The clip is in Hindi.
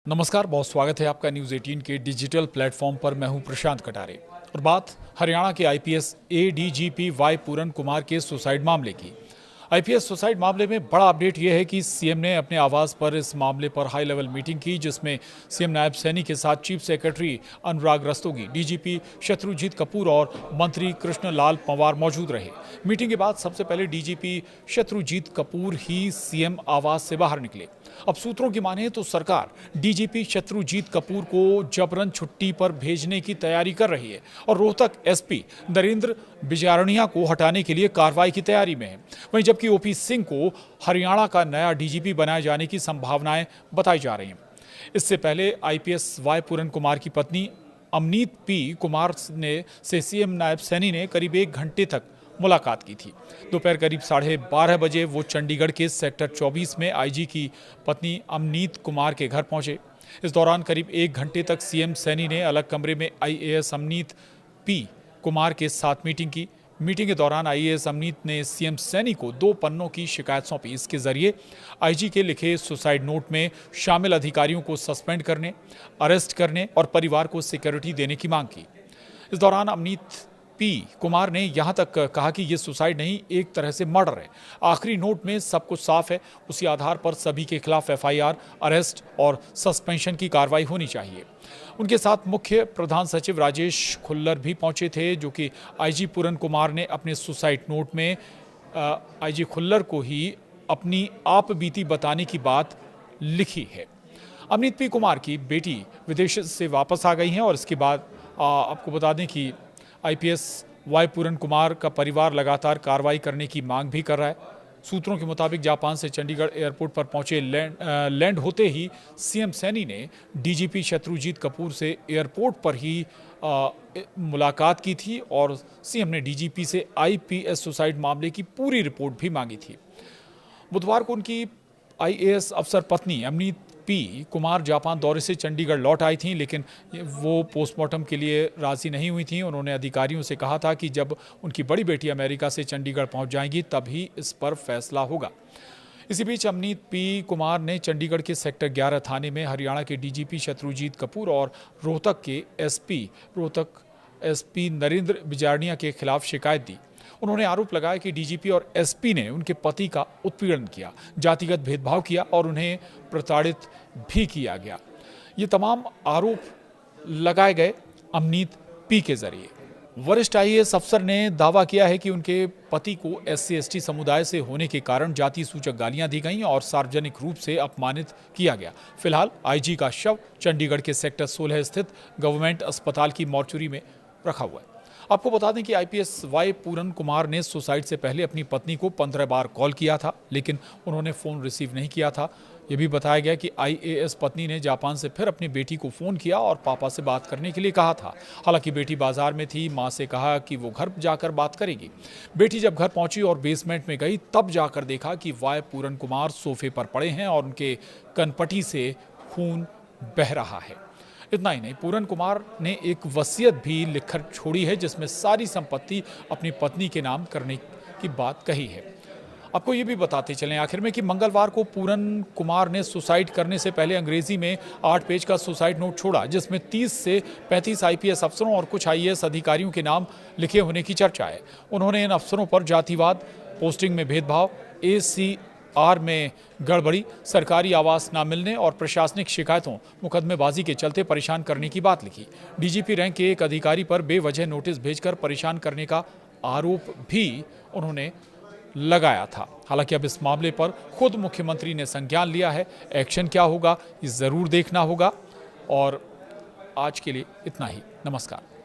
नमस्कार, बहुत स्वागत है आपका न्यूज़ 18 के डिजिटल प्लेटफॉर्म पर। मैं हूं प्रशांत कटारे और बात हरियाणा के आईपीएस एडीजीपी वाई पूरन कुमार के सुसाइड मामले की। आईपीएस सुसाइड मामले में बड़ा अपडेट यह है कि सीएम ने अपने आवास पर इस मामले पर हाई लेवल मीटिंग की, जिसमें सीएम नायब सैनी के साथ चीफ सेक्रेटरी अनुराग रस्तोगी, डीजीपी शत्रुजीत कपूर और मंत्री कृष्ण लाल पंवार मौजूद रहे। मीटिंग के बाद सबसे पहले डीजीपी शत्रुजीत कपूर ही सीएम आवास से बाहर निकले। अब सूत्रों की माने तो सरकार डीजीपी शत्रुजीत कपूर को जबरन छुट्टी पर भेजने की तैयारी कर रही है और रोहतक एसपी नरेंद्र बिजारनिया को हटाने के लिए कार्रवाई की तैयारी में है। वहीं जबकि ओपी सिंह को हरियाणा का नया डीजीपी बनाए जाने की संभावनाएं बताई जा रही हैं। इससे पहले आईपीएस वाई पूरन कुमार की पत्नी अमनीत पी कुमार से सीएम नायब सैनी ने करीब 1 घंटे तक मुलाकात की थी। दोपहर करीब 12:30 बजे वो चंडीगढ़ के सेक्टर 24 में आईजी की पत्नी अमनीत कुमार के घर पहुंचे। इस दौरान करीब 1 घंटे तक सीएम सैनी ने अलग कमरे में आईएएस अमनीत पी कुमार के साथ मीटिंग की। मीटिंग के दौरान आईएएस अमनीत ने सीएम सैनी को 2 पन्नों की शिकायत सौंपी। इसके जरिए आईजी के लिखे सुसाइड नोट में शामिल अधिकारियों को सस्पेंड करने, अरेस्ट करने और परिवार को सिक्योरिटी देने की मांग की। इस दौरान अमनीत पी कुमार ने यहां तक कहा कि यह सुसाइड नहीं, एक तरह से मर्डर है। आखिरी नोट में सब कुछ साफ है, उसी आधार पर सभी के खिलाफ एफआईआर, अरेस्ट और सस्पेंशन की कार्रवाई होनी चाहिए। उनके साथ मुख्य प्रधान सचिव राजेश खुल्लर भी पहुंचे थे, जो कि आईजी पूरन कुमार ने अपने सुसाइड नोट में आईजी खुल्लर को ही अपनी आप बीती बताने की बात लिखी है। अमनीत पी कुमार की बेटी विदेश से वापस आ गई हैं और इसके बाद आपको बता दें कि आईपीएस वाई पूरन कुमार का परिवार लगातार कार्रवाई करने की मांग भी कर रहा है। सूत्रों के मुताबिक जापान से चंडीगढ़ एयरपोर्ट पर पहुंचे लैंड होते ही सीएम सैनी ने डीजीपी शत्रुजीत कपूर से एयरपोर्ट पर ही मुलाकात की थी और सीएम ने डीजीपी से आईपीएस सुसाइड मामले की पूरी रिपोर्ट भी मांगी थी। बुधवार को उनकी आईएएस अफसर पत्नी अमनीत पी कुमार जापान दौरे से चंडीगढ़ लौट आई थीं, लेकिन वो पोस्टमार्टम के लिए राजी नहीं हुई थीं। उन्होंने अधिकारियों से कहा था कि जब उनकी बड़ी बेटी अमेरिका से चंडीगढ़ पहुंच जाएंगी तभी इस पर फैसला होगा। इसी बीच अमनीत पी कुमार ने चंडीगढ़ के सेक्टर 11 थाने में हरियाणा के डीजीपी शत्रुजीत कपूर और रोहतक एसपी नरेंद्र बिजारनिया के खिलाफ शिकायत दी। उन्होंने आरोप लगाया कि डीजीपी और एसपी ने उनके पति का उत्पीड़न किया, जातिगत भेदभाव किया और उन्हें प्रताड़ित भी किया गया। ये तमाम आरोप लगाए गए अमनीत पी के जरिए। वरिष्ठ आईएएस अफसर ने दावा किया है कि उनके पति को SC/ST समुदाय से होने के कारण जाति सूचक गालियां दी गईं और सार्वजनिक रूप से अपमानित किया गया। फिलहाल आईजी का शव चंडीगढ़ के सेक्टर 16 स्थित गवर्नमेंट अस्पताल की मॉर्चुरी में रखा हुआ है। आपको बता दें कि आईपीएस वाई पूरन कुमार ने सुसाइड से पहले अपनी पत्नी को 15 बार कॉल किया था, लेकिन उन्होंने फ़ोन रिसीव नहीं किया था। यह भी बताया गया कि आईएएस पत्नी ने जापान से फिर अपनी बेटी को फ़ोन किया और पापा से बात करने के लिए कहा था। हालांकि बेटी बाजार में थी, मां से कहा कि वो घर जाकर बात करेगी। बेटी जब घर पहुंची और बेसमेंट में गई तब जाकर देखा कि वाई पूरन कुमार सोफे पर पड़े हैं और उनके कनपटी से खून बह रहा है। इतना ही नहीं, पूरन कुमार ने एक वसीयत भी लिखकर छोड़ी है, जिसमें सारी संपत्ति अपनी पत्नी के नाम करने की बात कही है। आपको ये भी बताते चलें आखिर में कि मंगलवार को पूरन कुमार ने सुसाइड करने से पहले अंग्रेजी में 8 पेज का सुसाइड नोट छोड़ा, जिसमें 30 से 35 आईपीएस अफसरों और कुछ आईएएस अधिकारियों के नाम लिखे होने की चर्चा है। उन्होंने इन अफसरों पर जातिवाद, पोस्टिंग में भेदभाव, ACR में गड़बड़ी, सरकारी आवास न मिलने और प्रशासनिक शिकायतों, मुकदमेबाजी के चलते परेशान करने की बात लिखी। डीजीपी रैंक के एक अधिकारी पर बेवजह नोटिस भेजकर परेशान करने का आरोप भी उन्होंने लगाया था। हालांकि अब इस मामले पर खुद मुख्यमंत्री ने संज्ञान लिया है। एक्शन क्या होगा ये जरूर देखना होगा। और आज के लिए इतना ही। नमस्कार।